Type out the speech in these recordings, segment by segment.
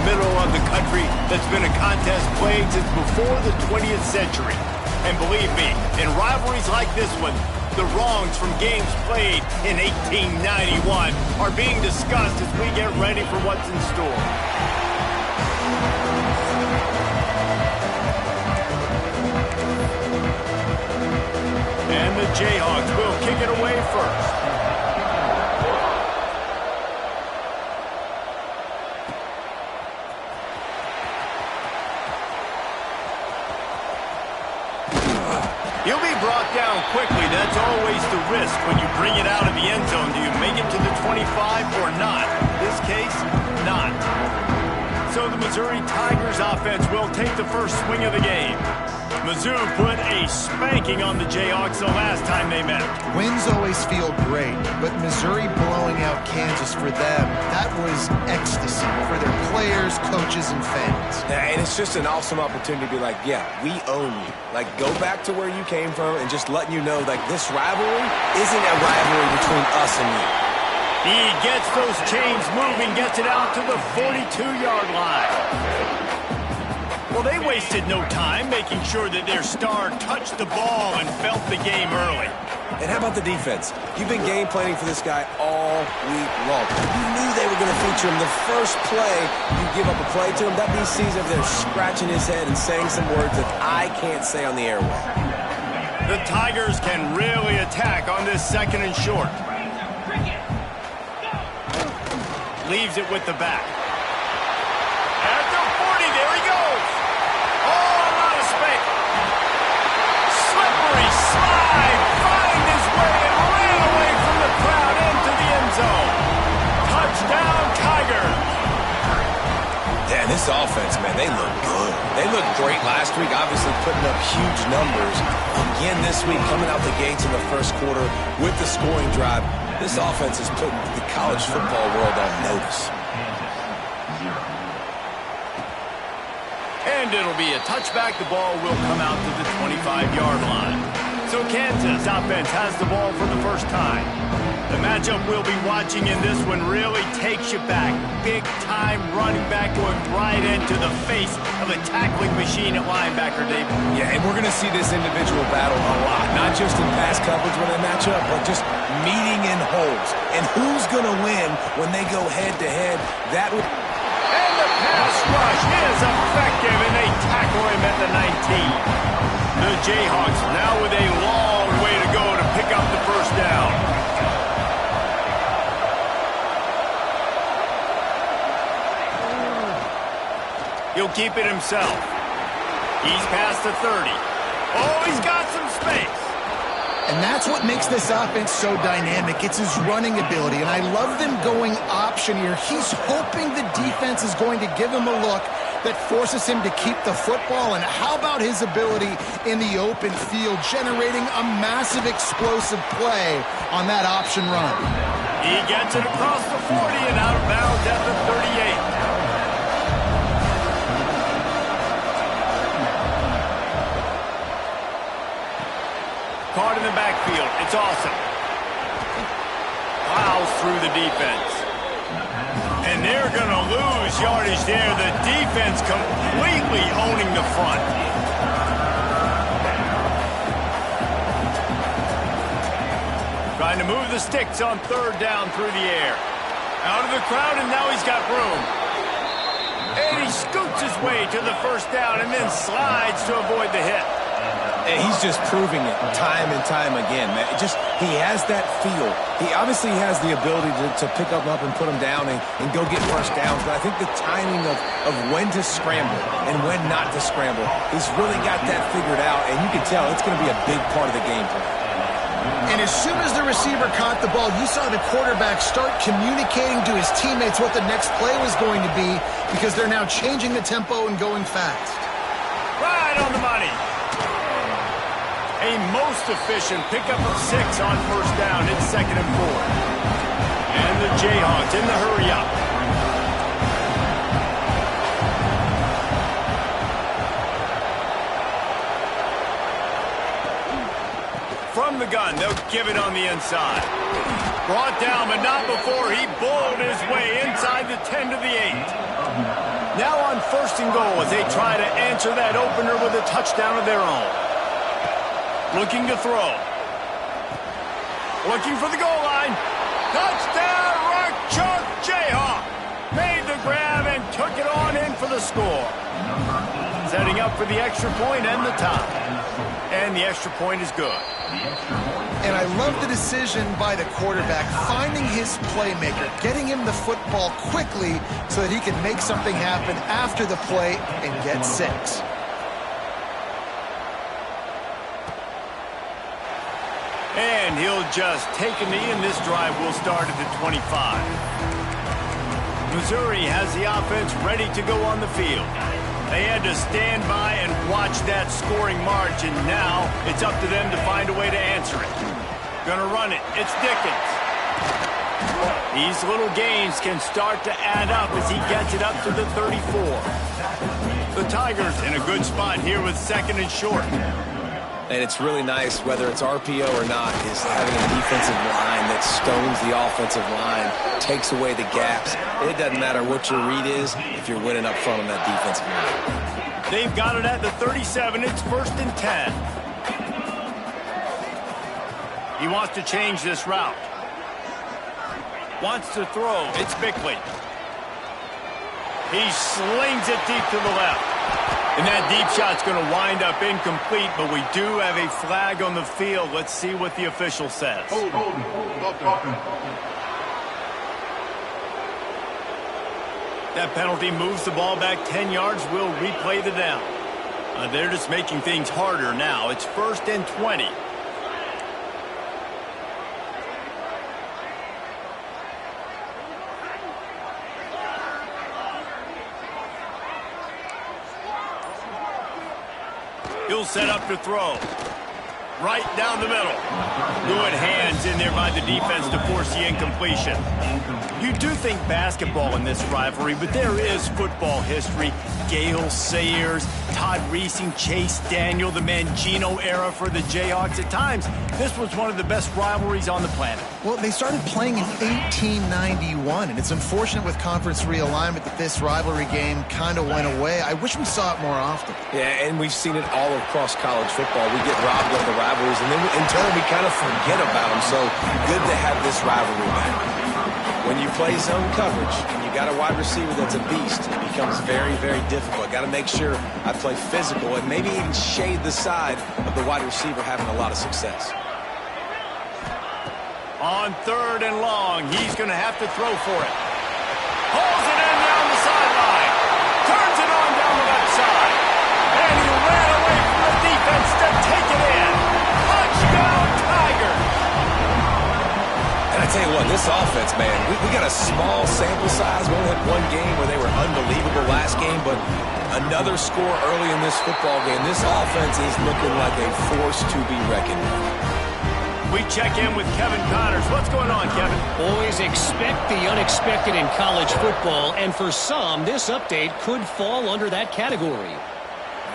middle of the country that's been a contest played since before the 20th century. And believe me, in rivalries like this one, the wrongs from games played in 1891 are being discussed as we get ready for what's in store. And the Jayhawks will kick it away first. He'll be brought down quickly. That's always the risk when you bring it out of the end zone. Do you make it to the 25 or not? In this case, not. So the Missouri Tigers offense will take the first swing of the game. Mizzou put a spanking on the Jayhawks the last time they met. Wins always feel great, but Missouri blowing out Kansas for them, that was ecstasy for their players, coaches, and fans. And it's just an awesome opportunity to be like, yeah, we own you. Like, go back to where you came from and just letting you know, like, this rivalry isn't a rivalry between us and you. He gets those chains moving, gets it out to the 42-yard line. Well, they wasted no time making sure that their star touched the ball and felt the game early. And how about the defense? You've been game planning for this guy all week long. You knew they were going to feature him. The first play, you give up a play to him, that means he's over there scratching his head and saying some words that I can't say on the airway. The Tigers can really attack on this second and short. Leaves it with the back. At the 40, there he goes. Oh, a lot of space. Slippery slide. Find his way and ran away from the crowd into the end zone. Touchdown, Tigers. Yeah, this offense, man, they look good. They looked great last week, obviously putting up huge numbers. Again this week, coming out the gates in the first quarter with the scoring drive. This offense is putting the college football world on notice. And it'll be a touchback. The ball will come out to the 25-yard line. So Kansas offense has the ball for the first time. The matchup we'll be watching in this one really takes you back. Big-time running back going right into the face of a tackling machine at linebacker, David. Yeah, and we're going to see this individual battle a lot. Not just in pass coverage when they match up, but just meeting in holes. And who's going to win when they go head-to-head? That would... And the pass rush is effective, and they tackle him at the 19. The Jayhawks now with a long way to go to pick up the first down. He'll keep it himself. He's past the 30. Oh, he's got some space. And that's what makes this offense so dynamic. It's his running ability, and I love them going option here. He's hoping the defense is going to give him a look that forces him to keep the football. And how about his ability in the open field, generating a massive explosive play on that option run? He gets it across the 40 and out of bounds at the 38. Caught in the backfield. It's awesome. Plows through the defense. And they're going to lose yardage there. The defense completely owning the front. Trying to move the sticks on third down through the air. Out of the crowd, and now he's got room. And he scoots his way to the first down and then slides to avoid the hit. And he's just proving it time and time again, man. He has that feel. He obviously has the ability to pick up and put him down and go get first downs. But I think the timing of when to scramble and when not to scramble, he's really got that figured out. And you can tell it's going to be a big part of the game plan. And as soon as the receiver caught the ball, you saw the quarterback start communicating to his teammates what the next play was going to be, because they're now changing the tempo and going fast. Right on the money. A most efficient pickup of 6 on first down. It's 2nd and 4. And the Jayhawks in the hurry-up. From the gun, they'll give it on the inside. Brought down, but not before he bowled his way inside the 10 to the 8. Now on 1st and goal as they try to answer that opener with a touchdown of their own. Looking to throw. Looking for the goal line. Touchdown, Rock Chalk Jayhawk. Made the grab and took it on in for the score. Setting up for the extra point and the tie. And the extra point is good. And I love the decision by the quarterback, finding his playmaker, getting him the football quickly so that he can make something happen after the play and get 6. And he'll just take a knee, and this drive will start at the 25. Missouri has the offense ready to go on the field. They had to stand by and watch that scoring march, and now it's up to them to find a way to answer it. Gonna run it. It's Dickens. These little gains can start to add up as he gets it up to the 34. The Tigers in a good spot here with 2nd and short. And it's really nice, whether it's RPO or not, is having a defensive line that stones the offensive line, takes away the gaps. It doesn't matter what your read is if you're winning up front on that defensive line. They've got it at the 37. It's 1st and 10. He wants to change this route. Wants to throw. It's Bickley. He slings it deep to the left. And that deep shot's going to wind up incomplete, but we do have a flag on the field. Let's see what the official says. That penalty moves the ball back 10 yards. We'll replay the down. They're just making things harder now. It's 1st and 20. He'll set up to throw. Right down the middle. Good hands in there by the defense to force the incompletion. You do think basketball in this rivalry, but there is football history. Gale Sayers, Todd Reesing, Chase Daniel, the Mangino era for the Jayhawks. At times, this was one of the best rivalries on the planet. Well, they started playing in 1891, and it's unfortunate with conference realignment that this rivalry game kind of went away. I wish we saw it more often. Yeah, and we've seen it all across college football. We get robbed of the rivalries, and then in turn we kind of forget about them. So good to have this rivalry back. When you play zone coverage and you got a wide receiver that's a beast, it becomes very, very difficult. Got to make sure I play physical and maybe even shade the side of the wide receiver having a lot of success. On 3rd and long, he's going to have to throw for it. Pulls it in down the sideline. Turns it on down the left side. And he ran away from the defense to take it in. Touchdown, Tigers. And I tell you what, this offense, man, we got a small sample size. We only had one game where they were unbelievable last game, but another score early in this football game. This offense is looking like a force to be reckoned with. We check in with Kevin Connors. What's going on, Kevin? Always expect the unexpected in college football, and for some, this update could fall under that category.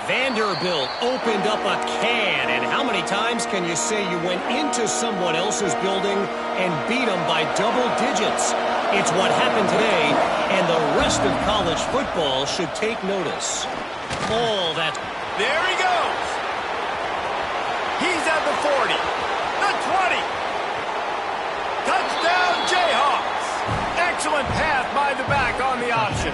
Vanderbilt opened up a can, and how many times can you say you went into someone else's building and beat them by double digits? It's what happened today, and the rest of college football should take notice. All that. There he goes. He's at the 40, the 20. Touchdown, Jayhawks. Excellent pass by the back on the option.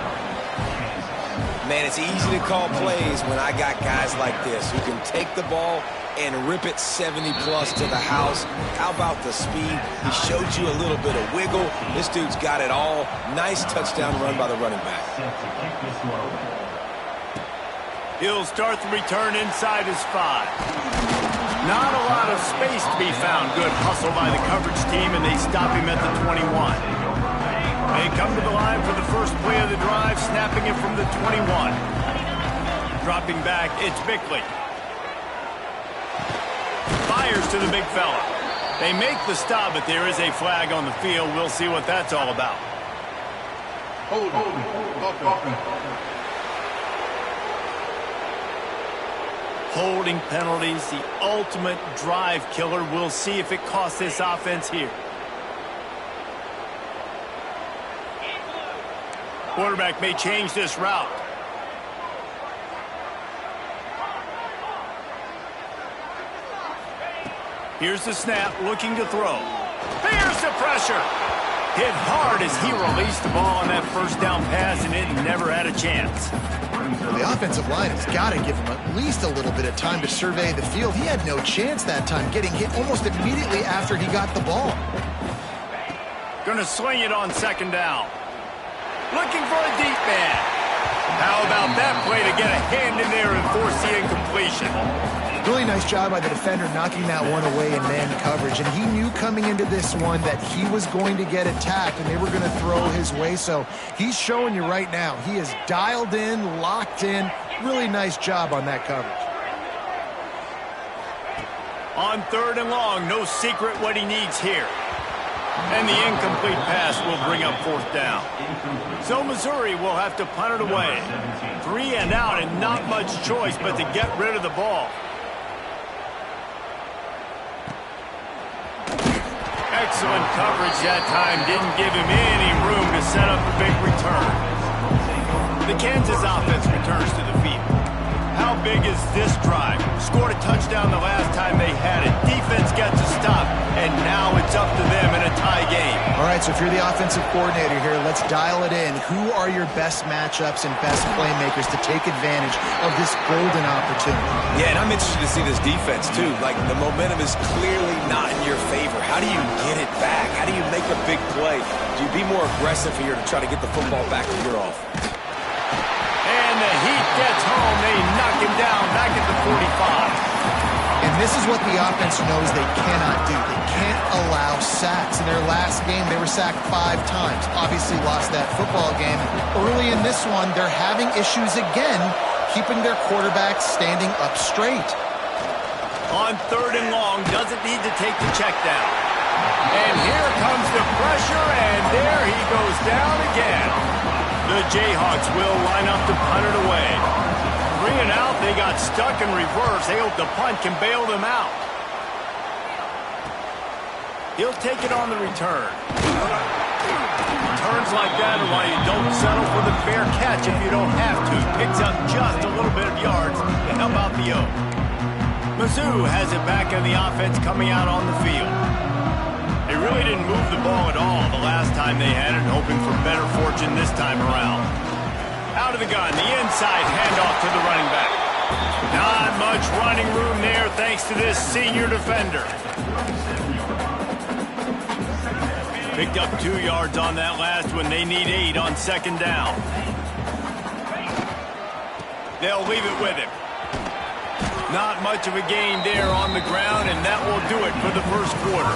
Man, it's easy to call plays when I got guys like this who can take the ball and rip it 70-plus to the house. How about the speed? He showed you a little bit of wiggle. This dude's got it all. Nice touchdown run by the running back. He'll start the return inside his 5. Not a lot of space to be found. Good hustle by the coverage team, and they stop him at the 21. They come to the line for the first play of the drive, snapping it from the 21. Dropping back, it's Bickley. Fires to the big fella. They make the stop, but there is a flag on the field. We'll see what that's all about. Holding penalties, the ultimate drive killer. We'll see if it costs this offense here. Quarterback may change this route. Here's the snap, looking to throw. Here's the pressure. Hit hard as he released the ball on that first down pass, and it never had a chance. Well, the offensive line has got to give him at least a little bit of time to survey the field. He had no chance that time, getting hit almost immediately after he got the ball. Gonna swing it on second down. Looking for a deep man. How about that play to get a hand in there and force the incompletion? Really nice job by the defender knocking that one away in man coverage. And he knew coming into this one that he was going to get attacked and they were going to throw his way. So he's showing you right now. He is dialed in, locked in. Really nice job on that coverage. On third and long, no secret what he needs here. And the incomplete pass will bring up fourth down. So Missouri will have to punt it away. 3 and out and not much choice but to get rid of the ball. Excellent coverage that time. Didn't give him any room to set up a big return. The Kansas offense returns to the field. How big is this drive? Scored a touchdown the last time they had it. Defense gets a stop, and now it's up to them in a tie game. All right, so if you're the offensive coordinator here, let's dial it in. Who are your best matchups and best playmakers to take advantage of this golden opportunity? Yeah, and I'm interested to see this defense, too. Like, the momentum is clearly not in your favor. How do you get it back? How do you make a big play? Do you be more aggressive here to try to get the football back a year off? And the Heat gets home. They knock him down back at the 45. And this is what the offense knows they cannot do. They can't allow sacks. In their last game, they were sacked 5 times. Obviously lost that football game. Early in this one, they're having issues again, keeping their quarterback standing up straight. On third and long, doesn't need to take the check down. And here comes the pressure, and there he goes down again. The Jayhawks will line up to punt it away. 3 and out, they got stuck in reverse. They hope the punt can bail them out. He'll take it on the return. Turns like that are why you don't settle for the fair catch if you don't have to. Picks up just a little bit of yards to help out the O. Mizzou has it back in the offense coming out on the field. They really didn't move the ball at all the last time they had it, hoping for better fortune this time around. Out of the gun, the inside handoff to the running back. Not much running room there thanks to this senior defender. Picked up 2 yards on that last one. They need 8 on second down. They'll leave it with him. Not much of a gain there on the ground, and that will do it for the first quarter.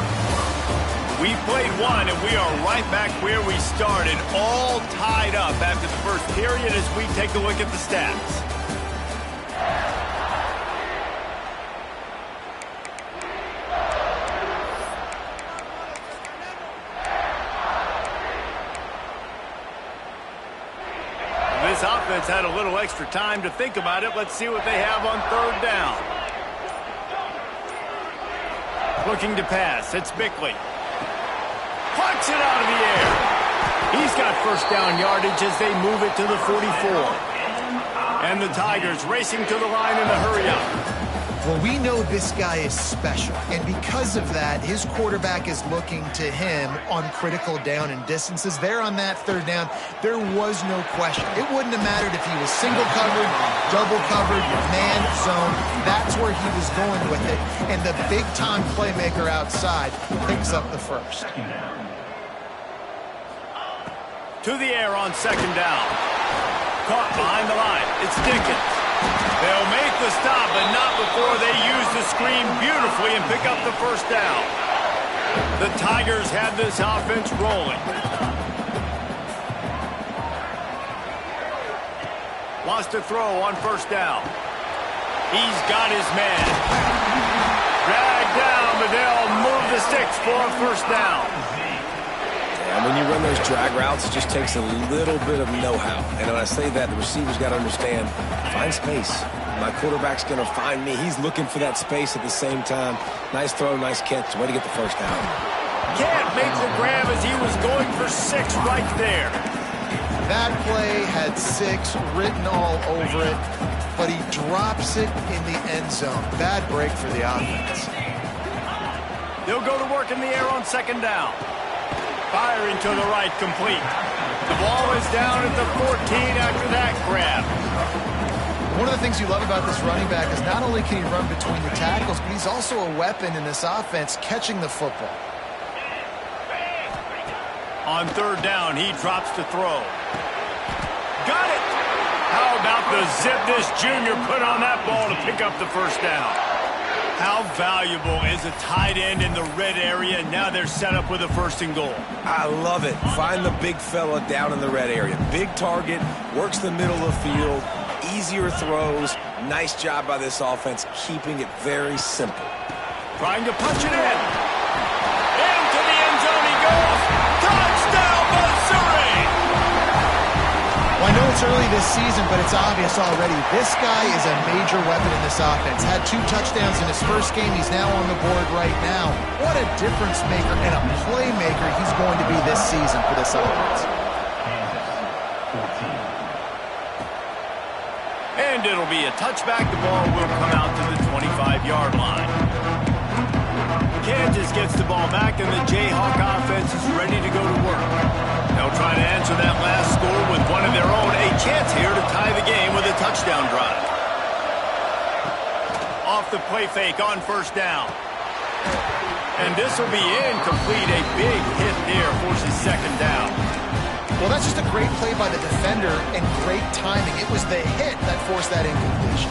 We played 1, and we are right back where we started, all tied up after the first period as we take a look at the stats. This offense had a little extra time to think about it. Let's see what they have on third down. Looking to pass. It's Bickley. Plucks it out of the air. He's got first down yardage as they move it to the 44. And the Tigers racing to the line in the hurry-up. Well, we know this guy is special, and because of that, his quarterback is looking to him on critical down and distances. There on that third down, there was no question. It wouldn't have mattered if he was single covered, double covered, man zone. That's where he was going with it, and the big-time playmaker outside picks up the first. To the air on second down. Caught behind the line. It's Dickens. They'll make the stop, but not before they use the screen beautifully and pick up the first down. The Tigers have this offense rolling. Wants to throw on first down. He's got his man. Dragged down, but they'll move the sticks for a first down. And when you run those drag routes, it just takes a little bit of know-how. And when I say that, the receiver's got to understand, find space. My quarterback's going to find me. He's looking for that space at the same time. Nice throw, nice catch. Way to get the first down. Can't make the grab as he was going for 6 right there. That play had 6 written all over it, but he drops it in the end zone. Bad break for the offense. They'll go to work in the air on second down. Firing to the right, complete. The ball is down at the 14 after that grab. One of the things you love about this running back is not only can he run between the tackles, but he's also a weapon in this offense catching the football. On third down, he drops to throw. Got it! How about the zip this junior put on that ball to pick up the first down? How valuable is a tight end in the red area? Now they're set up with a first and goal. I love it. Find the big fella down in the red area. Big target, works the middle of the field, easier throws. Nice job by this offense, keeping it very simple. Trying to punch it in. Into the end zone he goes. Touchdown, Missouri! Well, I know it's early this season, but it's obvious already. This guy is a major weapon in this offense. Had 2 touchdowns in his first game. He's now on the board right now. What a difference maker and a playmaker he's going to be this season for this offense. And it'll be a touchback. The ball will come out to the 25-yard line. Kansas gets the ball back, and the Jayhawk offense is ready to go to work. They'll try to answer that last score with one of their own. A chance here to tie the game with a touchdown drive. Off the play fake on first down. And this will be incomplete. A big hit there forces second down. Well, that's just a great play by the defender and great timing. It was the hit that forced that incompletion.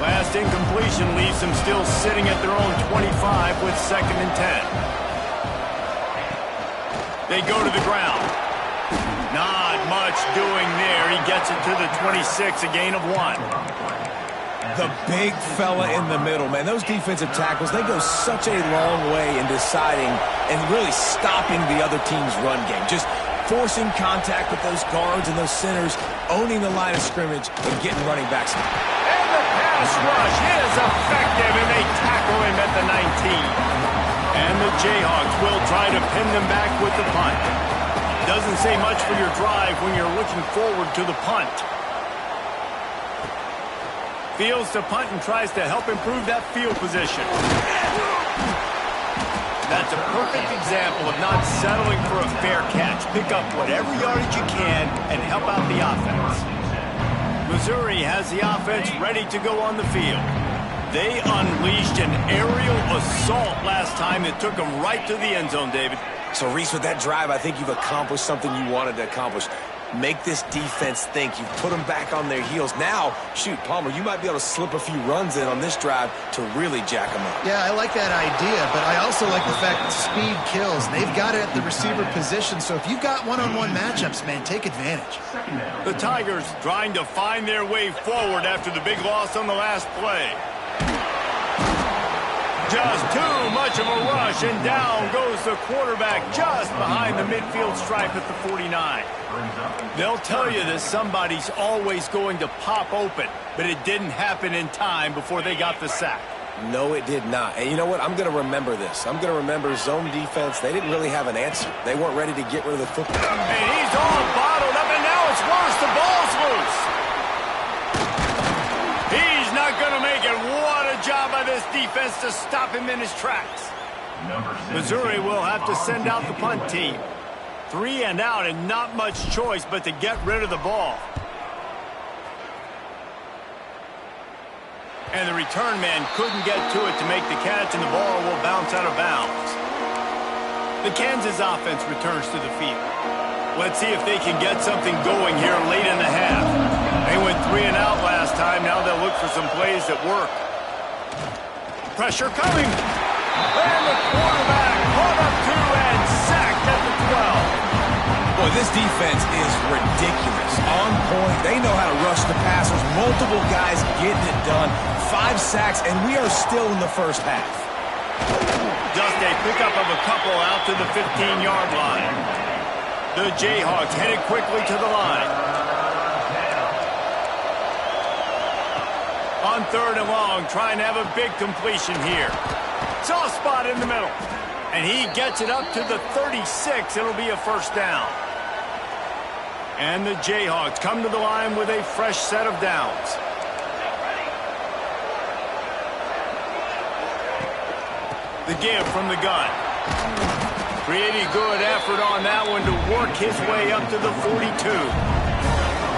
Last incompletion leaves them still sitting at their own 25 with second and 10. They go to the ground. Not much doing there. He gets it to the 26, a gain of 1. The big fella in the middle, man. Those defensive tackles, they go such a long way in deciding and really stopping the other team's run game. Just forcing contact with those guards and those centers, owning the line of scrimmage, and getting running backs. And the pass rush is effective, and they tackle him at the 19. And the Jayhawks will try to pin them back with the punt. Doesn't say much for your drive when you're looking forward to the punt. Fields to punt and tries to help improve that field position. That's a perfect example of not settling for a fair catch. Pick up whatever yardage you can and help out the offense. Missouri has the offense ready to go on the field. They unleashed an aerial assault last time that took them right to the end zone, David. So, Reese, with that drive, I think you've accomplished something you wanted to accomplish. Make this defense think. You've put them back on their heels. Now, shoot, Palmer, you might be able to slip a few runs in on this drive to really jack them up. Yeah, I like that idea, but I also like the fact that speed kills. And they've got it at the receiver position, so if you've got one-on-one matchups, man, take advantage. The Tigers trying to find their way forward after the big loss on the last play. Just too much of a rush, and down goes the quarterback just behind the midfield stripe at the 49. They'll tell you that somebody's always going to pop open, but it didn't happen in time before they got the sack. No, it did not. And you know what? I'm going to remember this. I'm going to remember zone defense. They didn't really have an answer. They weren't ready to get rid of the football. And he's all bottled up, and now it's worse. The ball's loose. He's not going to make it. What a job by this defense to stop him in his tracks. Missouri will have to send out the punt team. 3 and out, and not much choice but to get rid of the ball. And the return man couldn't get to it to make the catch, and the ball will bounce out of bounds. The Kansas offense returns to the field. Let's see if they can get something going here late in the half. They went 3 and out last time. Now they'll look for some plays that work. Pressure coming. And the quarterback caught up 2 and sacked at the 12. Boy, this defense is ridiculous. On point. They know how to rush the passers. Multiple guys getting it done. 5 sacks, and we are still in the first half. Just a pickup of a couple out to the 15-yard line. The Jayhawks headed quickly to the line. On 3rd and long, trying to have a big completion here. Soft spot in the middle. And he gets it up to the 36. It'll be a first down. And the Jayhawks come to the line with a fresh set of downs. The give from the gun. Pretty good effort on that one to work his way up to the 42.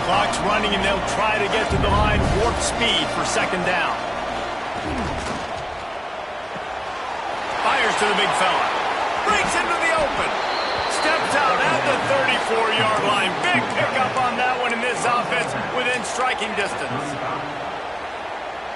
Clock's running, and they'll try to get to the line warp speed for second down. Fires to the big fella. Breaks into the open. Steps out at the 34-yard line. Big pickup on that one in this offense within striking distance.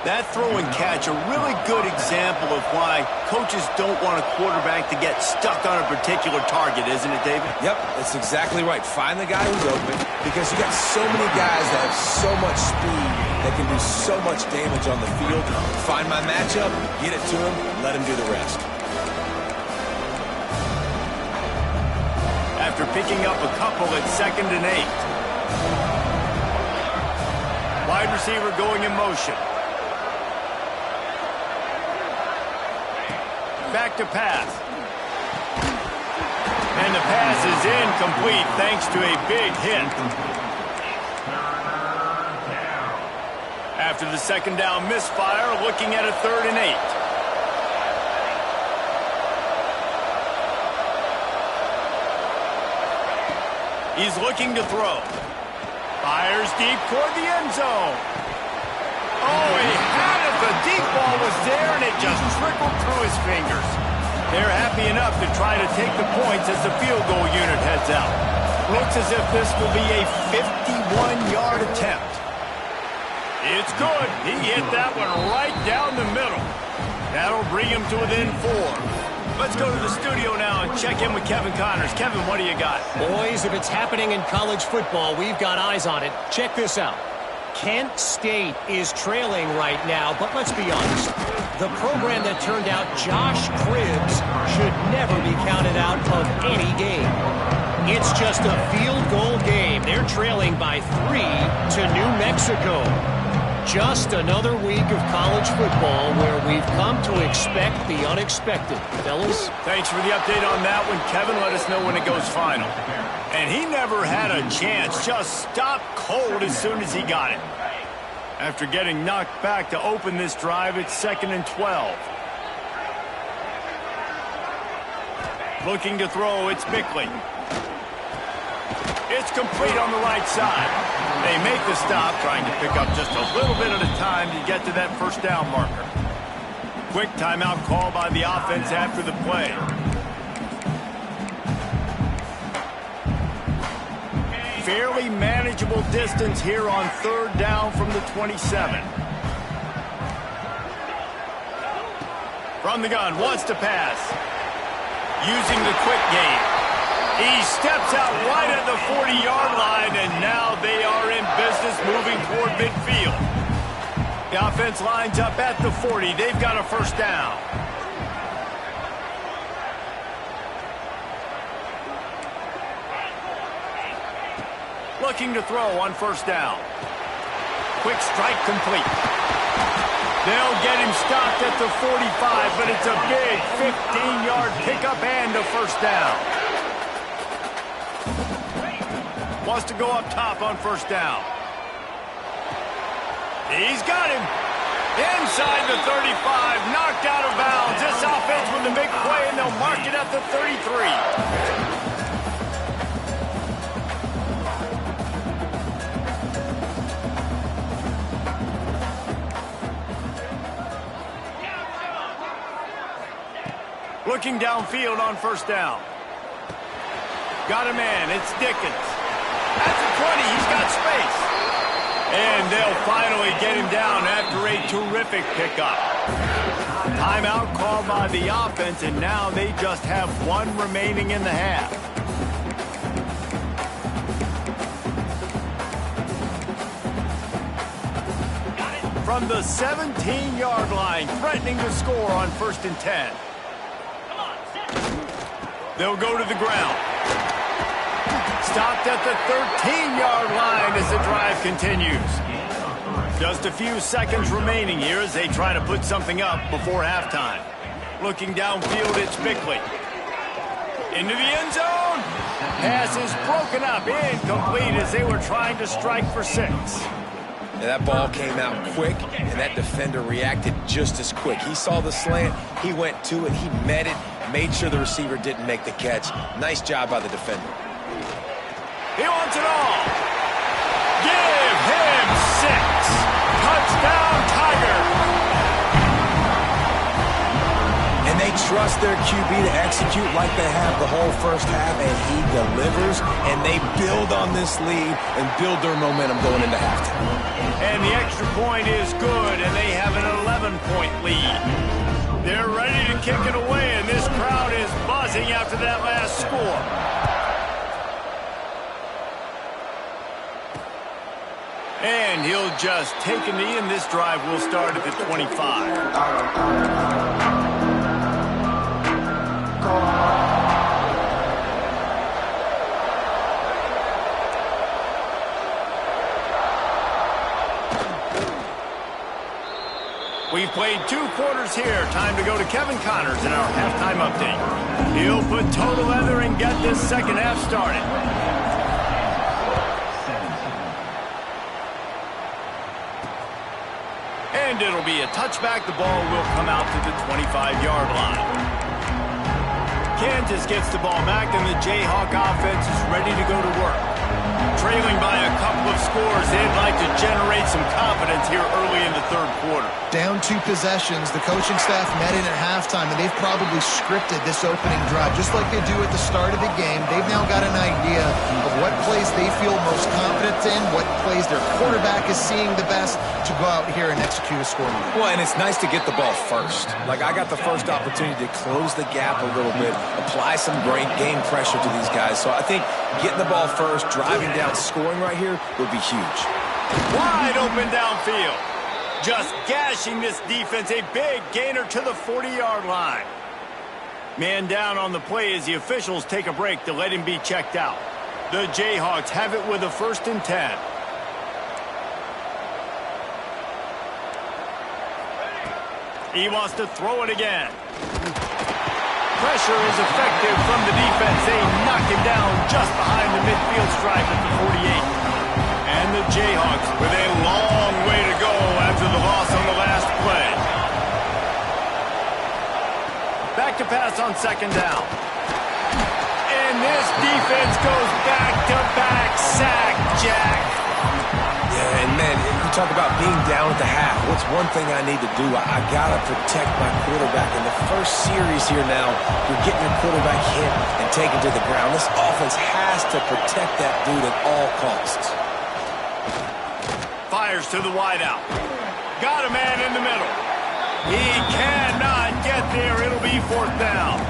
That throw and catch, a really good example of why coaches don't want a quarterback to get stuck on a particular target, isn't it, David? Yep, that's exactly right. Find the guy who's open, because you got so many guys that have so much speed that can do so much damage on the field. Find my matchup, get it to him, let him do the rest. After picking up a couple at 2nd and 8. Wide receiver going in motion. Back to pass. And the pass is incomplete thanks to a big hit. After the second down misfire, looking at a 3rd and 8. He's looking to throw. Fires deep toward the end zone. Oh, he had it. The deep ball was there, and it just trickled through his fingers. They're happy enough to try to take the points as the field goal unit heads out. Looks as if this will be a 51-yard attempt. It's good. He hit that one right down the middle. That'll bring him to within 4. Let's go to the studio now and check in with Kevin Connors. Kevin, what do you got? Boys, if it's happening in college football, we've got eyes on it. Check this out. Kent State is trailing right now, but let's be honest. The program that turned out Josh Cribbs should never be counted out of any game. It's just a field goal game. They're trailing by 3 to New Mexico. Just another week of college football where we've come to expect the unexpected. Fellas? Thanks for the update on that one, Kevin. Let us know when it goes final. And he never had a chance. Just stopped cold as soon as he got it. After getting knocked back to open this drive, it's 2nd and 12. Looking to throw, it's Bickley. It's complete on the right side. They make the stop, trying to pick up just a little bit at a time to get to that first down marker. Quick timeout call by the offense after the play. Fairly manageable distance here on 3rd down from the 27. From the gun, wants to pass. Using the quick game. He steps out right at the 40-yard line, and now they are in business moving toward midfield. The offense lines up at the 40. They've got a first down. Looking to throw on first down. Quick strike complete. They'll get him stopped at the 45, but it's a big 15-yard pickup and a first down. Wants to go up top on first down. He's got him. Inside the 35, knocked out of bounds. This offense with a big play, and they'll mark it at the 33. Looking downfield on first down. Got a man. It's Dickens. At the 20, he's got space. And they'll finally get him down after a terrific pickup. Timeout called by the offense, and now they just have 1 remaining in the half. From the 17-yard line, threatening to score on 1st and 10. They'll go to the ground. Stopped at the 13-yard line as the drive continues. Just a few seconds remaining here as they try to put something up before halftime. Looking downfield, it's Bickley. Into the end zone. Pass is broken up, incomplete as they were trying to strike for 6. And that ball came out quick, and that defender reacted just as quick. He saw the slant, he went to it, he met it, made sure the receiver didn't make the catch. Nice job by the defender. He wants it all. Give him 6. Touchdown, Tiger. And they trust their QB to execute like they have the whole first half, and he delivers, and they build on this lead and build their momentum going into halftime. And the extra point is good, and they have an 11-point lead. They're ready to kick it away, and this crowd is buzzing after that last score. And he'll just take a knee, and this drive will start at the 25. We've played 2 quarters here. Time to go to Kevin Connors in our halftime update. He'll put total leather and get this second half started. And it'll be a touchback. The ball will come out to the 25-yard line. Kansas gets the ball back, and the Jayhawk offense is ready to go to work. Trailing by a couple of scores, they'd like to generate some confidence here early in the third quarter. Down 2 possessions, the coaching staff met in at halftime, and they've probably scripted this opening drive, just like they do at the start of the game. They've now got an idea of what plays they feel most confident in, what plays their quarterback is seeing the best to go out here and execute a score. Well, and it's nice to get the ball first. Like, I got the first opportunity to close the gap a little bit, apply some great game pressure to these guys. So I think getting the ball first, driving down, scoring right here would be huge. Wide open downfield. Just gashing this defense. A big gainer to the 40-yard line. Man down on the play as the officials take a break to let him be checked out. The Jayhawks have it with a 1st and 10. He wants to throw it again. Pressure is effective from the defense. They knock him down just behind the midfield stripe at the 48. And the Jayhawks with a long way to go after the loss on the last play. Back to pass on 2nd down. And this defense goes back-to-back sack, Jack. Yeah, and man, you talk about being down at the half. What's one thing I need to do? I got to protect my quarterback. In the first series here now, you're getting your quarterback hit and taken to the ground. This offense has to protect that dude at all costs. Fires to the wideout. Got a man in the middle. He cannot get there. It'll be 4th down.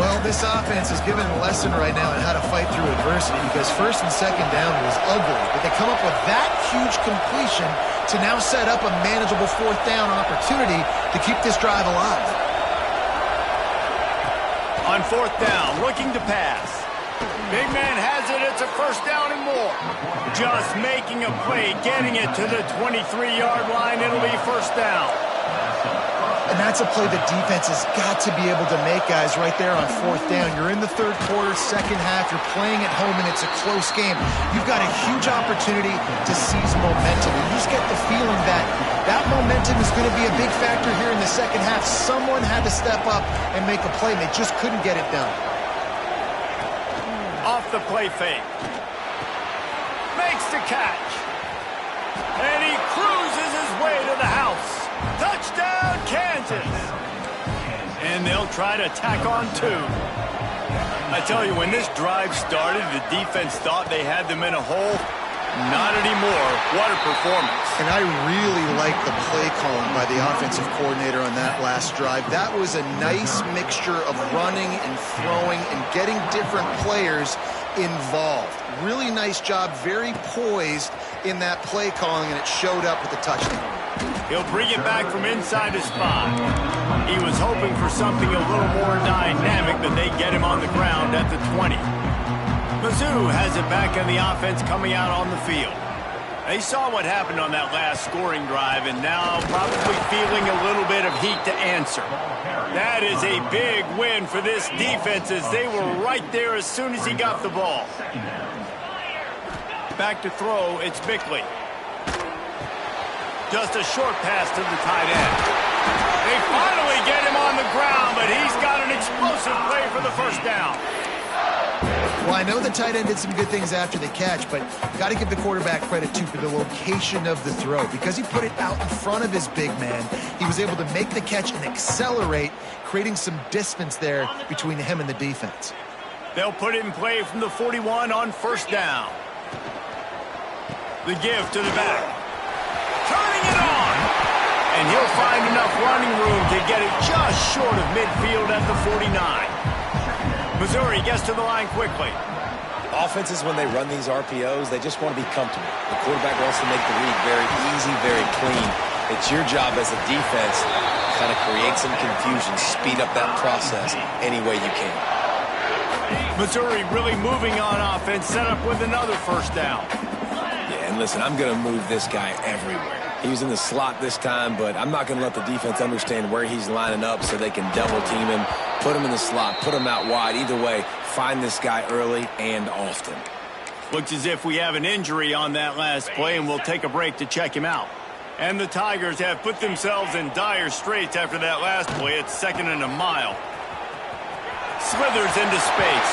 Well, this offense is given a lesson right now on how to fight through adversity, because 1st and 2nd down was ugly, but they come up with that huge completion to now set up a manageable 4th down opportunity to keep this drive alive. On 4th down, looking to pass. Big man has it. It's a 1st down and more. Just making a play, getting it to the 23-yard line. It'll be 1st down. And that's a play the defense has got to be able to make, guys, right there on 4th down. You're in the 3rd quarter, 2nd half. You're playing at home, and it's a close game. You've got a huge opportunity to seize momentum. You just get the feeling that that momentum is going to be a big factor here in the 2nd half. Someone had to step up and make a play, and they just couldn't get it done. Off the play fake. Makes the catch. And he cruises his way to the house. Touchdown, Kansas. And they'll try to tack on 2. I tell you, when this drive started, the defense thought they had them in a hole. Not anymore. What a performance. And I really like the play calling by the offensive coordinator on that last drive. That was a nice mixture of running and throwing and getting different players involved. Really nice job, very poised in that play calling, and it showed up with the touchdown. He'll bring it back from inside his spot. He was hoping for something a little more dynamic, but they get him on the ground at the 20. Mizzou has it back in the offense coming out on the field. They saw what happened on that last scoring drive and now probably feeling a little bit of heat to answer. That is a big win for this defense as they were right there as soon as he got the ball. Back to throw, it's Bickley. Just a short pass to the tight end. They finally get him on the ground, but he's got an explosive play for the first down. Well, I know the tight end did some good things after the catch, but got to give the quarterback credit, too, for the location of the throw. Because he put it out in front of his big man, he was able to make the catch and accelerate, creating some distance there between him and the defense. They'll put it in play from the 41 on first down. The give to the back. Turning it on. And he'll find enough running room to get it just short of midfield at the 49. Missouri gets to the line quickly. Offenses, when they run these RPOs, they just want to be comfortable. The quarterback wants to make the read very easy, very clean. It's your job as a defense to kind of create some confusion, speed up that process any way you can. Missouri really moving on offense, set up with another first down. Yeah, and listen, I'm going to move this guy everywhere. He was in the slot this time, but I'm not going to let the defense understand where he's lining up so they can double team him, put him in the slot, put him out wide. Either way, find this guy early and often. Looks as if we have an injury on that last play, and we'll take a break to check him out. And the Tigers have put themselves in dire straits after that last play. It's 2nd and a mile. Slithers into space.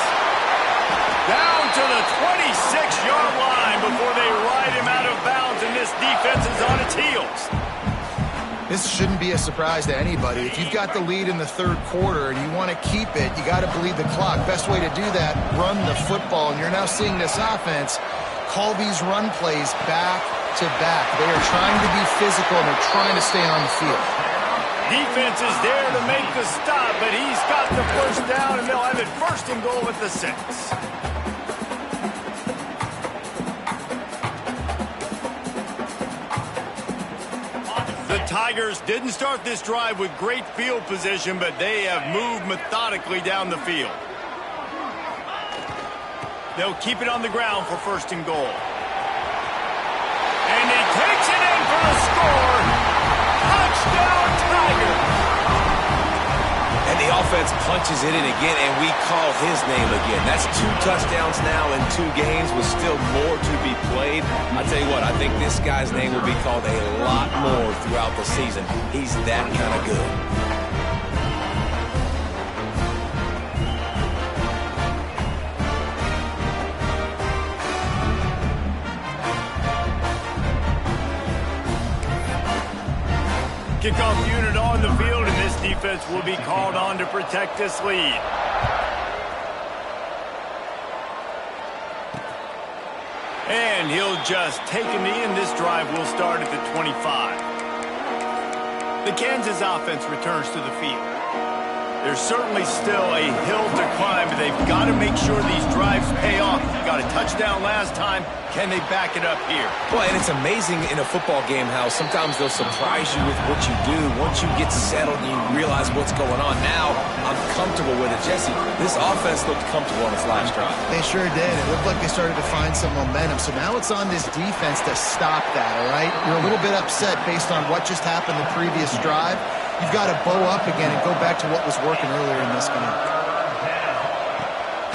Down to the 26-yard line before they ride him out of bounds, and this defense is on its heels. This shouldn't be a surprise to anybody. If you've got the lead in the third quarter and you want to keep it, you got to bleed the clock. Best way to do that, run the football. And you're now seeing this offense call these run plays back to back. They are trying to be physical, and they're trying to stay on the field. Defense is there to make the stop, but he's got the first down, and they'll have it 1st and goal at the 6. The Tigers didn't start this drive with great field position, but they have moved methodically down the field. They'll keep it on the ground for 1st and goal. And he takes it in for the score. Touchdown, Tigers! And the offense punches it in again, and we call his name again. That's 2 touchdowns now in 2 games with still more to be played. I tell you what, I think this guy's name will be called a lot more throughout the season. He's that kind of good. Kickoff unit on the field, and this defense will be called on to protect this lead. And he'll just take a knee, and this drive will start at the 25. The Kansas offense returns to the field. There's certainly still a hill to climb, but they've got to make sure these drives pay off. Got a touchdown last time. Can they back it up here? Well, and it's amazing in a football game how sometimes they'll surprise you with what you do. Once you get settled and you realize what's going on, now I'm comfortable with it. Jesse, this offense looked comfortable on its last drive. They sure did. It looked like they started to find some momentum. So now it's on this defense to stop that, all right? You're a little bit upset based on what just happened the previous drive. You've got to bow up again and go back to what was working earlier in this game.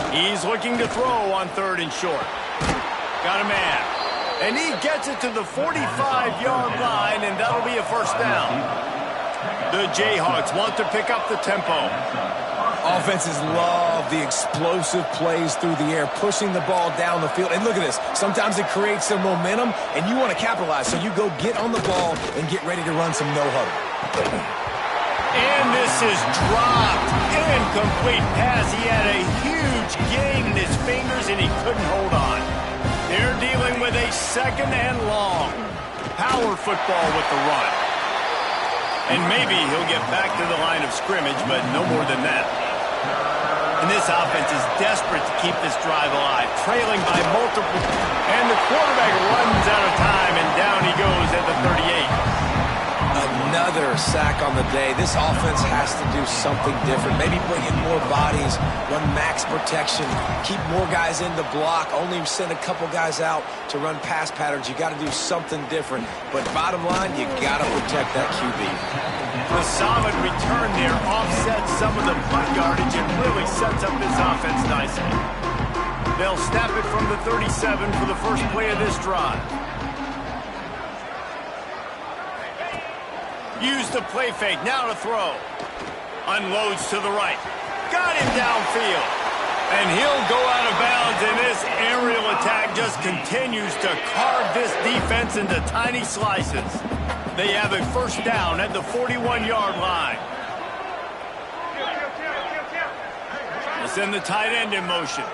He's looking to throw on 3rd and short. Got a man. And he gets it to the 45-yard line, and that'll be a 1st down. The Jayhawks want to pick up the tempo. Offenses love the explosive plays through the air, pushing the ball down the field. And look at this. Sometimes it creates some momentum, and you want to capitalize. So you go get on the ball and get ready to run some no-huddle. And this is dropped. Incomplete pass. He had a huge gain in his fingers, and he couldn't hold on. They're dealing with a 2nd and long. Power football with the run. And maybe he'll get back to the line of scrimmage, but no more than that. And this offense is desperate to keep this drive alive, trailing by multiple. And the quarterback runs out of time, and down he goes at the 38. Another sack on the day. This offense has to do something different. Maybe bring in more bodies, run max protection, keep more guys in the block, only send a couple guys out to run pass patterns. You got to do something different. But bottom line, you got to protect that QB. The solid return there offsets some of the punt yardage and really sets up this offense nicely. They'll snap it from the 37 for the first play of this drive. Use the play fake, now to throw. Unloads to the right. Got him downfield. And he'll go out of bounds, and this aerial attack just continues to carve this defense into tiny slices. They have a first down at the 41-yard line. They send the tight end in motion.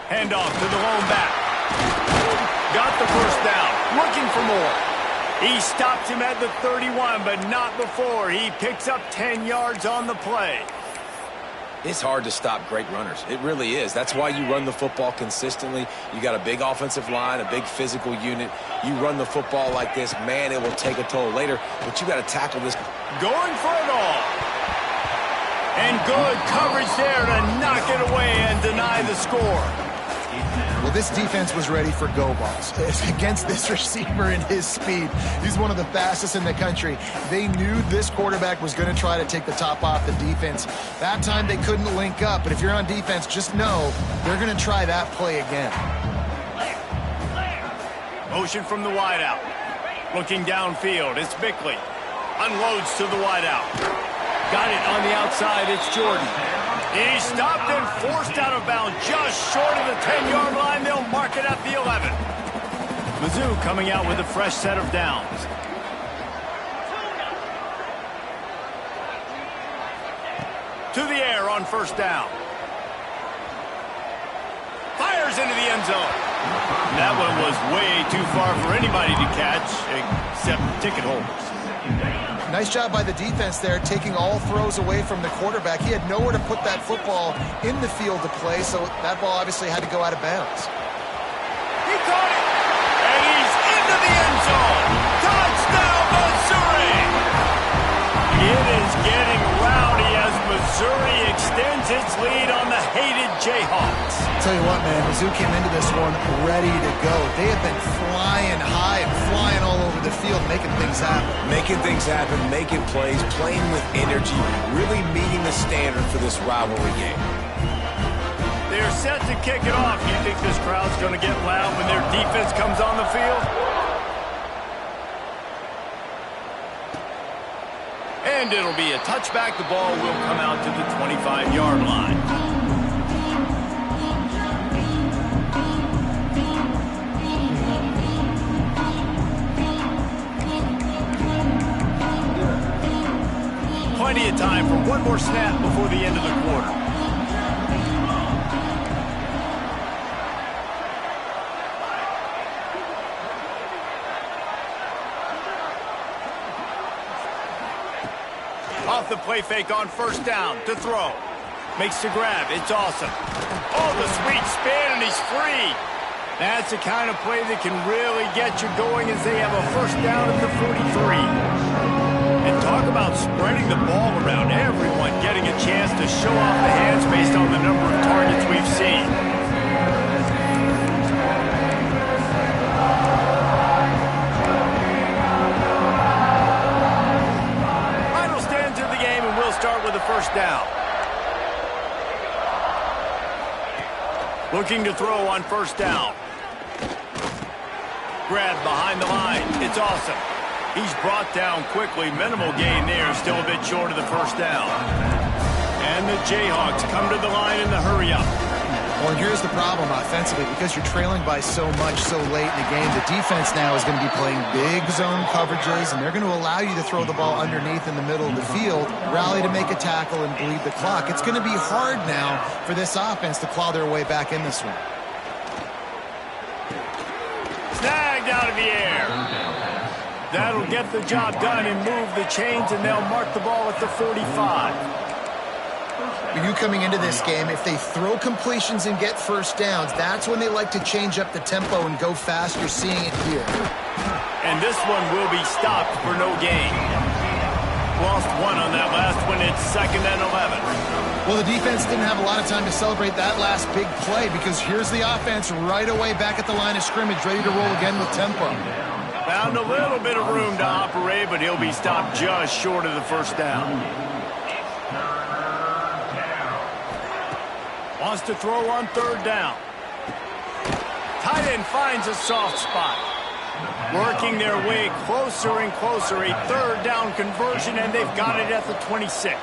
Handoff to the lone back. Got the first down. Looking for more. He stops him at the 31, but not before. He picks up 10 yards on the play. It's hard to stop great runners. It really is. That's why you run the football consistently. You got a big offensive line, a big physical unit. You run the football like this, man, it will take a toll later, but you got to tackle this. Going for it all. And good coverage there to knock it away and deny the score. Well, this defense was ready for go balls against this receiver and his speed. He's one of the fastest in the country. They knew this quarterback was going to try to take the top off the defense. That time they couldn't link up, but if you're on defense, just know they're going to try that play again. Motion from the wideout. Looking downfield, it's Bickley. Unloads to the wideout. Got it on the outside, it's Jordan. He stopped and forced out of bounds just short of the 10-yard line. They'll mark it at the 11. Mizzou coming out with a fresh set of downs. To the air on first down. Fires into the end zone. That one was way too far for anybody to catch except ticket holders. Nice job by the defense there, taking all throws away from the quarterback. He had nowhere to put that football in the field to play, so that ball obviously had to go out of bounds. He caught it, and he's into the end zone. Touchdown, Missouri! It is getting rowdy as Missouri extends its lead on the hated Jayhawks. Tell you what, man, Mizzou came into this one ready to go. They have been flying high and flying all over the field, making things happen. Making things happen, making plays, playing with energy, really meeting the standard for this rivalry game. They're set to kick it off. You think this crowd's going to get loud when their defense comes on the field? And it'll be a touchback. The ball will come out to the 25-yard line. Plenty of time for one more snap before the end of the quarter. Off the play fake on first down to throw. Makes the grab. It's awesome. Oh, the sweet spin, and he's free. That's the kind of play that can really get you going as they have a first down at the 43. And talk about spreading the ball around. Everyone getting a chance to show off the hands based on the number of targets we've seen. Final stands of the game, and we'll start with a first down. Looking to throw on first down. Grab behind the line. It's awesome. He's brought down quickly. Minimal gain there. Still a bit short of the first down. And the Jayhawks come to the line in the hurry-up. Well, and here's the problem offensively. Because you're trailing by so much so late in the game, the defense now is going to be playing big zone coverages, and they're going to allow you to throw the ball underneath in the middle of the field, rally to make a tackle, and bleed the clock. It's going to be hard now for this offense to claw their way back in this one. Snagged out of the air. That'll get the job done and move the chains, and they'll mark the ball at the 45. You coming into this game, if they throw completions and get first downs, that's when they like to change up the tempo and go fast. You're seeing it here. And this one will be stopped for no gain. Lost one on that last one. It's 2nd and 11. Well, the defense didn't have a lot of time to celebrate that last big play because here's the offense right away back at the line of scrimmage, ready to roll again with tempo. Found a little bit of room to operate, but he'll be stopped just short of the first down. Wants to throw on 3rd down. Tight end finds a soft spot. Working their way closer and closer. A 3rd down conversion, and they've got it at the 26.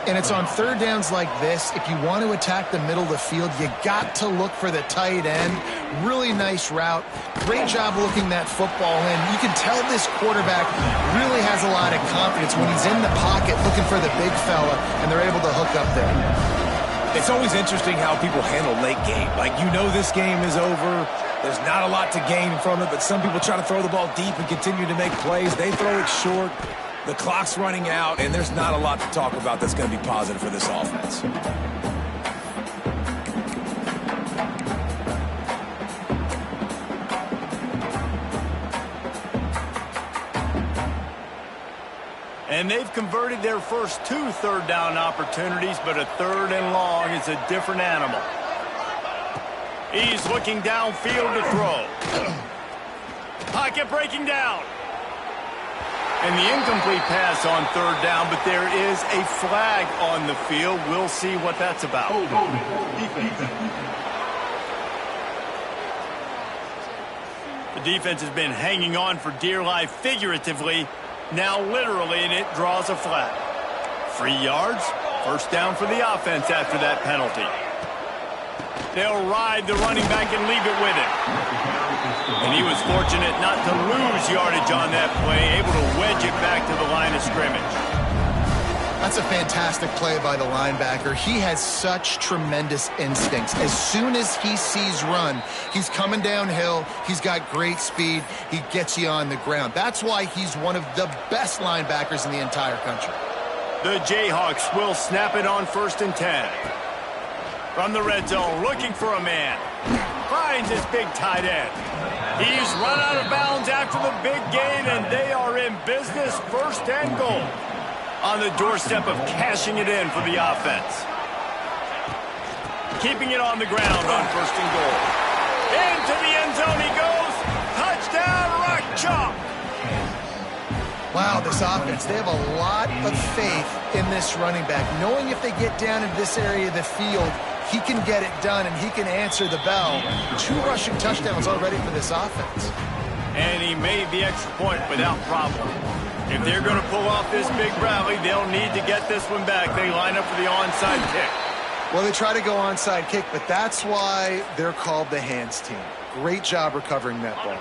And it's on 3rd downs like this. If you want to attack the middle of the field, you got to look for the tight end. Really nice route. Great job looking that football in. You can tell this quarterback really has a lot of confidence when he's in the pocket looking for the big fella, and they're able to hook up there. It's always interesting how people handle late game. Like, you know this game is over. There's not a lot to gain from it, but some people try to throw the ball deep and continue to make plays. They throw it short. The clock's running out, and there's not a lot to talk about that's going to be positive for this offense. And they've converted their first 2 3rd down opportunities, but a 3rd and long is a different animal. He's looking downfield to throw. Pocket breaking down. And the incomplete pass on 3rd down, but there is a flag on the field. We'll see what that's about. The defense has been hanging on for dear life figuratively, now literally, and it draws a flag. 3 yards, 1st down for the offense after that penalty. They'll ride the running back and leave it with him. And he was fortunate not to lose yardage on that play, able to wedge it back to the line of scrimmage. That's a fantastic play by the linebacker. He has such tremendous instincts. As soon as he sees run, he's coming downhill. He's got great speed. He gets you on the ground. That's why he's one of the best linebackers in the entire country. The Jayhawks will snap it on 1st and 10. From the red zone, looking for a man. Finds his big tight end. He's run out of bounds after the big gain, and they are in business, 1st and goal. On the doorstep of cashing it in for the offense. Keeping it on the ground on 1st and goal. Into the end zone he goes. Touchdown, Rock Chalk. Wow, this offense, they have a lot of faith in this running back, knowing if they get down into this area of the field, he can get it done and he can answer the bell. 2 rushing touchdowns already for this offense. And he made the extra point without problem. If they're going to pull off this big rally, they'll need to get this one back. They line up for the onside kick. Well, they try to go onside kick, but that's why they're called the hands team. Great job recovering that ball.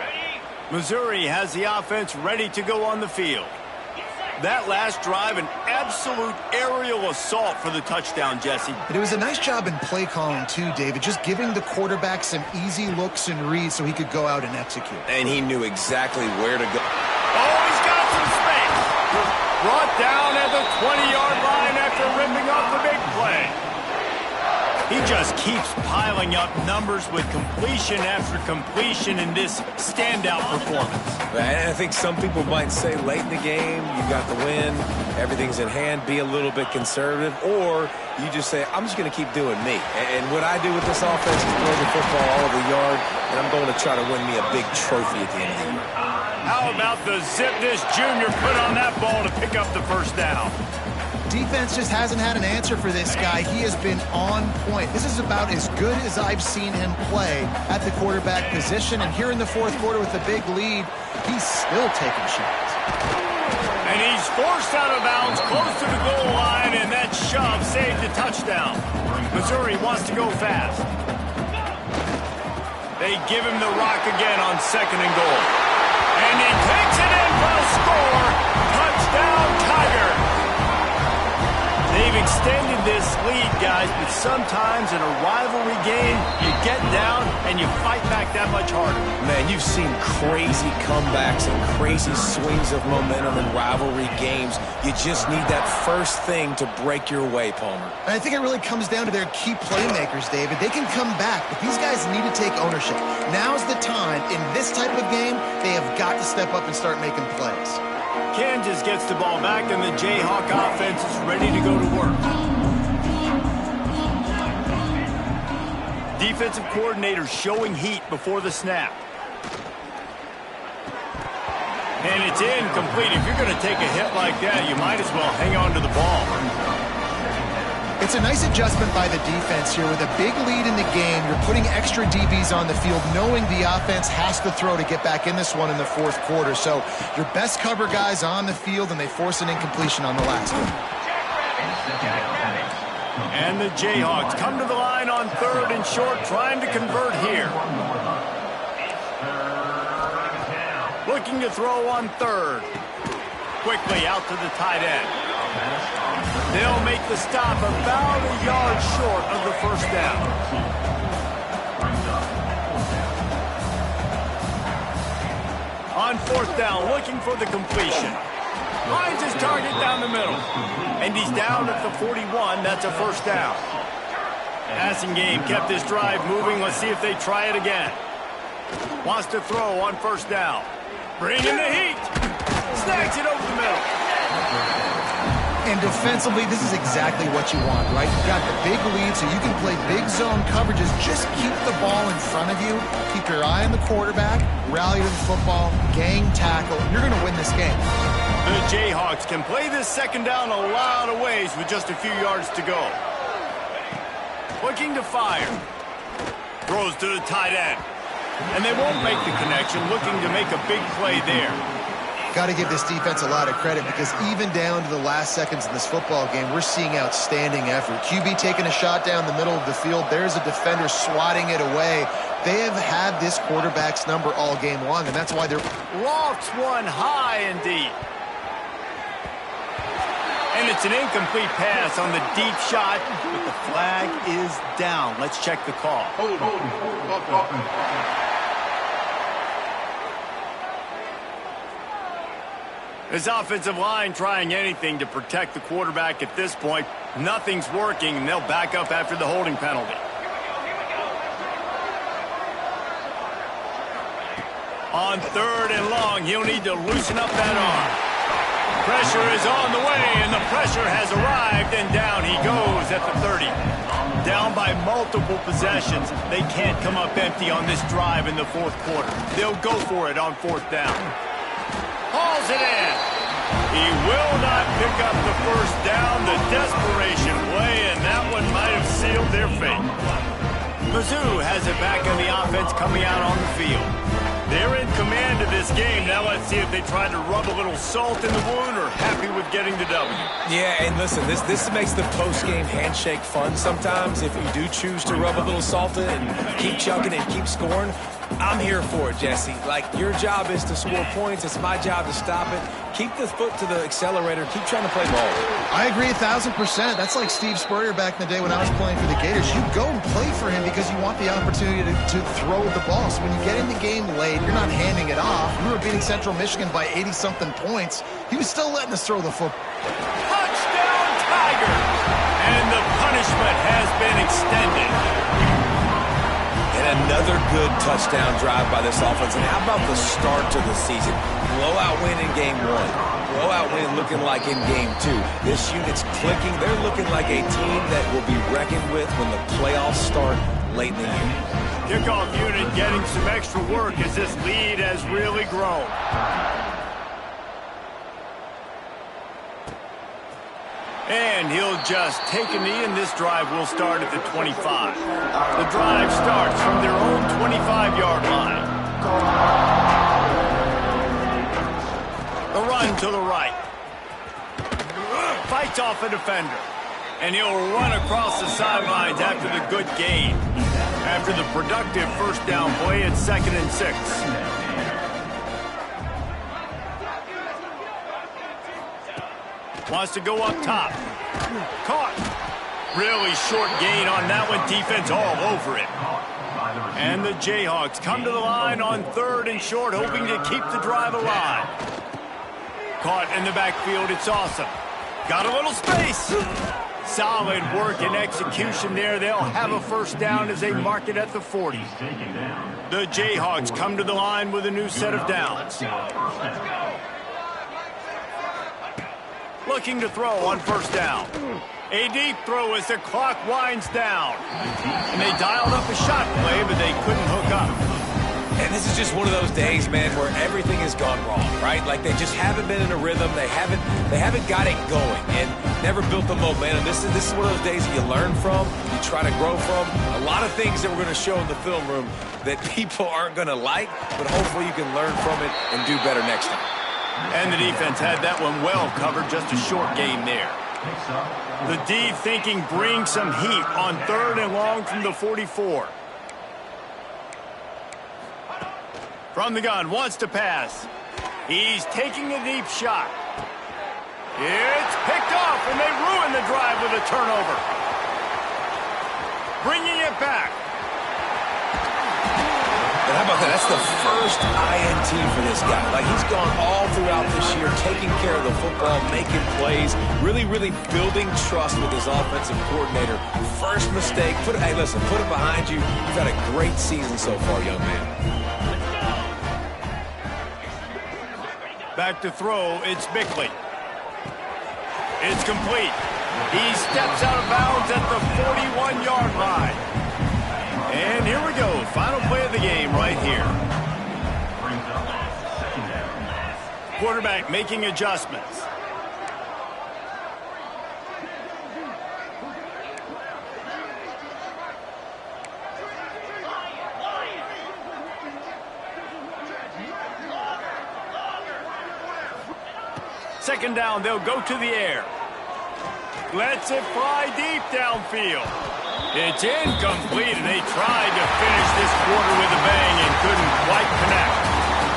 Missouri has the offense ready to go on the field. That last drive, an absolute aerial assault for the touchdown, Jesse. But it was a nice job in play calling, too, David, just giving the quarterback some easy looks and reads so he could go out and execute. And he knew exactly where to go. Oh, he's got some space. Brought down at the 20-yard line after ripping off the big play. He just keeps piling up numbers with completion after completion in this standout performance. And I think some people might say late in the game, you got the win, everything's in hand, be a little bit conservative, or you just say, I'm just going to keep doing me. And what I do with this offense is throw the football all over the yard, and I'm going to try to win me a big trophy at the end of the year. How about the zip this junior put on that ball to pick up the 1st down? Defense just hasn't had an answer for this guy. He has been on point. This is about as good as I've seen him play at the quarterback position. And here in the 4th quarter with a big lead, he's still taking shots. And he's forced out of bounds close to the goal line, and that shove saved the touchdown. Missouri wants to go fast. They give him the rock again on 2nd and goal. And he takes it in for a score. Touchdown, Tiger. They've extended this lead, guys. guys, but sometimes in a rivalry game, you get down and you fight back that much harder. Man, you've seen crazy comebacks and crazy swings of momentum in rivalry games. You just need that first thing to break your way, Palmer. And I think it really comes down to their key playmakers, David. They can come back, but these guys need to take ownership. Now's the time. In this type of game, they have got to step up and start making plays. Kansas gets the ball back, and the Jayhawk offense is ready to go to work. Defensive coordinator showing heat before the snap. And it's incomplete. If you're going to take a hit like that, you might as well hang on to the ball. It's a nice adjustment by the defense here. With a big lead in the game, you're putting extra DBs on the field, knowing the offense has to throw to get back in this one in the fourth quarter. So your best cover guys on the field, and they force an incompletion on the last one. And the Jayhawks come to the line on 3rd and short, trying to convert here. Looking to throw on 3rd. Quickly out to the tight end. They'll make the stop about a yard short of the first down. On 4th down, looking for the completion. Finds his target down the middle. And he's down at the 41. That's a first down. Passing game kept this drive moving. Let's see if they try it again. Wants to throw on 1st down. Bringing the heat. Snags it over the middle. And defensively, this is exactly what you want, right? You've got the big lead, so you can play big zone coverages. Just keep the ball in front of you. Keep your eye on the quarterback. Rally to the football. Gang tackle. You're going to win this game. The Jayhawks can play this 2nd down a lot of ways with just a few yards to go. Looking to fire. Throws to the tight end. And they won't make the connection, looking to make a big play there. Got to give this defense a lot of credit, because even down to the last seconds in this football game, we're seeing outstanding effort. QB taking a shot down the middle of the field. There's a defender swatting it away. They have had this quarterback's number all game long, and that's why they're... Lofts one high and deep. And it's an incomplete pass on the deep shot, but the flag is down. Let's check the call. This offensive line trying anything to protect the quarterback at this point. Nothing's working, and they'll back up after the holding penalty. On 3rd and long, he'll need to loosen up that arm. Pressure is on the way, and the pressure has arrived, and down he goes at the 30. Down by multiple possessions. They can't come up empty on this drive in the 4th quarter. They'll go for it on 4th down. Hauls it in. He will not pick up the first down. The desperation play, and that one might have sealed their fate. Mizzou has it back on the offense coming out on the field. They're in command of this game. Now let's see if they try to rub a little salt in the wound or happy with getting the W. Yeah, and listen, this makes the post-game handshake fun sometimes. If you do choose to rub a little salt in and keep chugging and keep scoring, I'm here for it, Jesse. Like, your job is to score points. It's my job to stop it. Keep the foot to the accelerator. Keep trying to play ball. I agree 1,000%. That's like Steve Spurrier back in the day when I was playing for the Gators. You go and play for him because you want the opportunity to throw the ball. So when you get in the game late, you're not handing it off. We were beating Central Michigan by 80-something points. He was still letting us throw the football. Touchdown, Tigers! And the punishment has been extended. And another good touchdown drive by this offense. And how about the start to the season? Blowout win in game 1. Blowout win looking like in game 2. This unit's clicking. They're looking like a team that will be reckoned with when the playoffs start late in the year. Kickoff unit getting some extra work as this lead has really grown. And he'll just take a knee, and this drive will start at the 25. The drive starts from their own 25-yard line. The run to the right. Fights off a defender. And he'll run across the sidelines after the good gain. After the productive first down play, it's 2nd and 6. Wants to go up top. Caught. Really short gain on that one. Defense all over it. And the Jayhawks come to the line on 3rd and short, hoping to keep the drive alive. Caught in the backfield. It's awesome. Got a little space. Solid work and execution there. They'll have a first down as they mark it at the 40. The Jayhawks come to the line with a new set of downs. Looking to throw on first down. A deep throw as the clock winds down. And they dialed up a shot play, but they couldn't hook up. And this is just one of those days, man, where everything has gone wrong, right? Like they just haven't been in a rhythm. They haven't got it going and never built the momentum. This is one of those days that you learn from, you try to grow from. A lot of things that we're going to show in the film room that people aren't going to like, but hopefully you can learn from it and do better next time. And the defense had that one well covered, just a short gain there. The D thinking bring some heat on 3rd and long from the 44. From the gun, wants to pass. He's taking a deep shot. It's picked off, and they ruin the drive with a turnover. Bringing it back. And how about that? That's the first INT for this guy. Like, he's gone all throughout this year, taking care of the football, making plays, really, really building trust with his offensive coordinator. First mistake. Hey, listen, put it behind you. You've had a great season so far, young man. Back to throw, it's Bickley. It's complete. He steps out of bounds at the 41-yard line. And here we go, final play of the game right here. Quarterback making adjustments. Second down, they'll go to the air. Lets it fly deep downfield. It's incomplete, and they tried to finish this quarter with a bang and couldn't quite connect.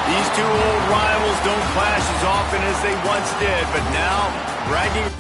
These two old rivals don't clash as often as they once did, but now bragging...